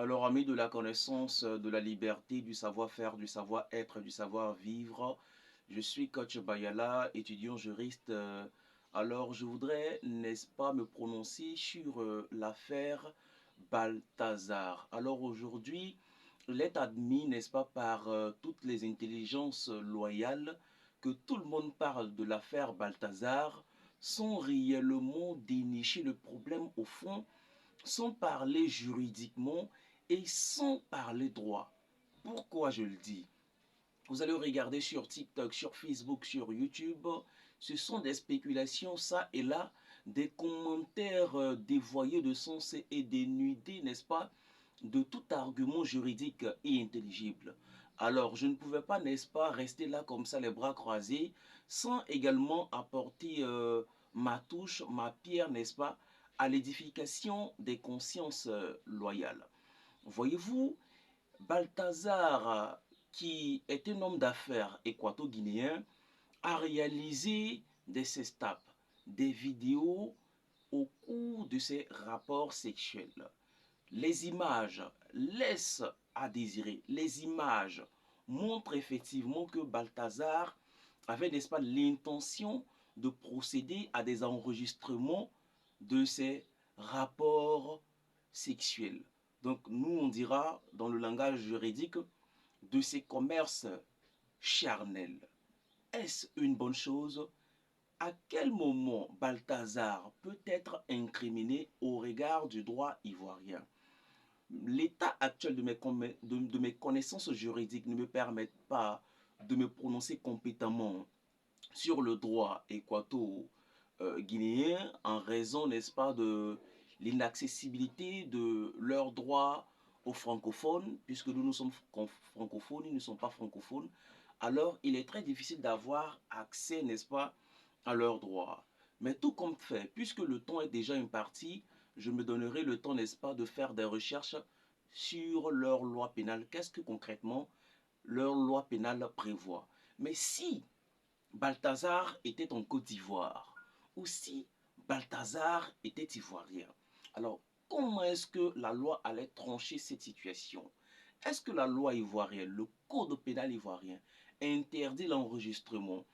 Alors, amis de la connaissance, de la liberté, du savoir-faire, du savoir-être, du savoir-vivre, je suis coach Bayala, étudiant juriste. Alors, je voudrais, n'est-ce pas, me prononcer sur l'affaire Balthazar. Alors, aujourd'hui, il est admis, n'est-ce pas, par toutes les intelligences loyales que tout le monde parle de l'affaire Balthazar sans réellement dénicher le problème au fond, sans parler juridiquement et sans parler droit. Pourquoi je le dis? Vous allez regarder sur TikTok, sur Facebook, sur YouTube. Ce sont des spéculations, ça et là, des commentaires dévoyés de sens et dénudés, n'est-ce pas, de tout argument juridique et intelligible. Alors, je ne pouvais pas, n'est-ce pas, rester là comme ça, les bras croisés, sans également apporter ma touche, ma pierre, n'est-ce pas, à l'édification des consciences loyales. Voyez-vous, Balthazar, qui est un homme d'affaires équato-guinéen, a réalisé des sextapes, des vidéos au cours de ses rapports sexuels. Les images laissent à désirer. Les images montrent effectivement que Balthazar avait, n'est-ce pas, l'intention de procéder à des enregistrements de ses rapports sexuels. Donc nous, on dira dans le langage juridique de ces commerces charnels. Est-ce une bonne chose? À quel moment Balthazar peut être incriminé au regard du droit ivoirien? L'état actuel de mes connaissances juridiques ne me permet pas de me prononcer compétemment sur le droit équato-guinéen en raison, n'est-ce pas, de l'inaccessibilité de leurs droits aux francophones, puisque nous sommes francophones, ils ne sont pas francophones. Alors, il est très difficile d'avoir accès, n'est-ce pas, à leurs droits. Mais tout compte fait, puisque le temps est déjà imparti, je me donnerai le temps, n'est-ce pas, de faire des recherches sur leur loi pénale. Qu'est-ce que concrètement leur loi pénale prévoit? Mais si Balthazar était en Côte d'Ivoire, ou si Balthazar était ivoirien, alors comment est-ce que la loi allait trancher cette situation? Est-ce que la loi ivoirienne, le code pénal ivoirien, interdit l'enregistrement,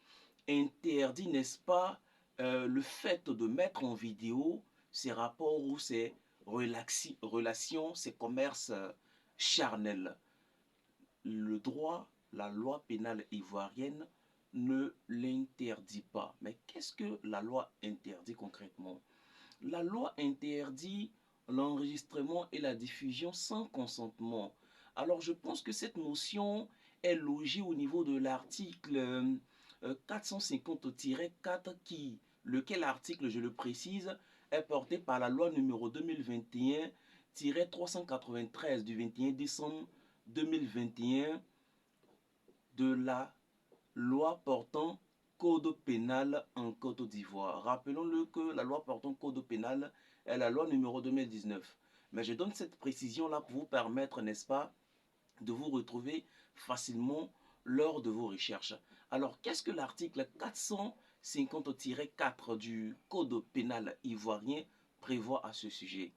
interdit, n'est-ce pas, le fait de mettre en vidéo ces rapports ou ces relations, ces commerces charnels? Le droit, la loi pénale ivoirienne ne l'interdit pas. Mais qu'est-ce que la loi interdit concrètement? La loi interdit l'enregistrement et la diffusion sans consentement. Alors je pense que cette notion est logée au niveau de l'article 450-4 qui, lequel article, je le précise, est porté par la loi numéro 2021-393 du 21 décembre 2021 de la loi portant code pénal en Côte d'Ivoire. Rappelons-le que la loi portant code pénal est la loi numéro 2019. Mais je donne cette précision-là pour vous permettre, n'est-ce pas, de vous retrouver facilement lors de vos recherches. Alors, qu'est-ce que l'article 450-4 du code pénal ivoirien prévoit à ce sujet?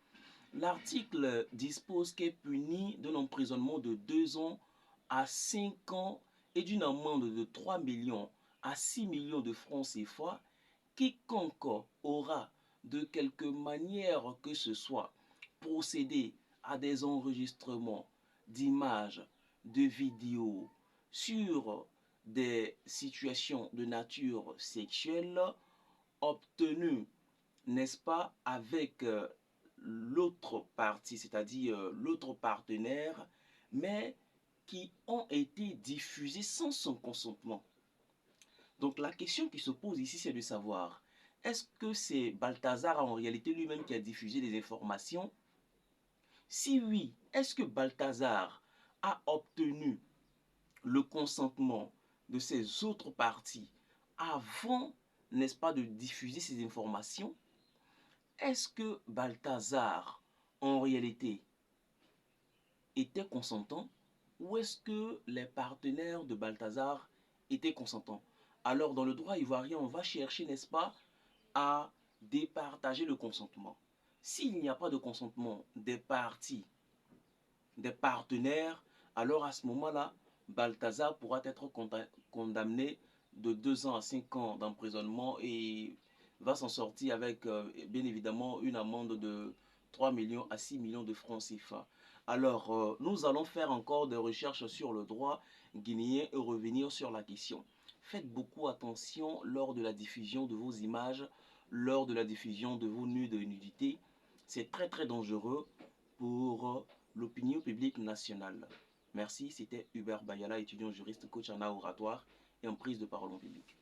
L'article dispose qu'est puni d'un emprisonnement de 2 ans à 5 ans et d'une amende de 3 millions à 6 millions de francs CFA quiconque aura de quelque manière que ce soit procédé à des enregistrements d'images, de vidéos sur des situations de nature sexuelle obtenues, n'est-ce pas, avec l'autre partie, c'est-à-dire l'autre partenaire, mais qui ont été diffusés sans son consentement. Donc la question qui se pose ici, c'est de savoir, est-ce que c'est Balthazar en réalité lui-même qui a diffusé des informations? Si oui, est-ce que Balthazar a obtenu le consentement de ces autres parties avant, n'est-ce pas, de diffuser ces informations? Est-ce que Balthazar, en réalité, était consentant ou est-ce que les partenaires de Balthazar étaient consentants? Alors, dans le droit ivoirien, on va chercher, n'est-ce pas, à départager le consentement. S'il n'y a pas de consentement des parties des partenaires, alors à ce moment-là, Balthazar pourra être condamné de 2 ans à 5 ans d'emprisonnement et va s'en sortir avec bien évidemment une amende de 3 millions à 6 millions de francs CFA. Alors, nous allons faire encore des recherches sur le droit guinéen et revenir sur la question. Faites beaucoup attention lors de la diffusion de vos images, lors de la diffusion de vos nus de nudité. C'est très très dangereux pour l'opinion publique nationale. Merci, c'était Hubert Bayala, étudiant juriste, coach en art oratoire et en prise de parole en public.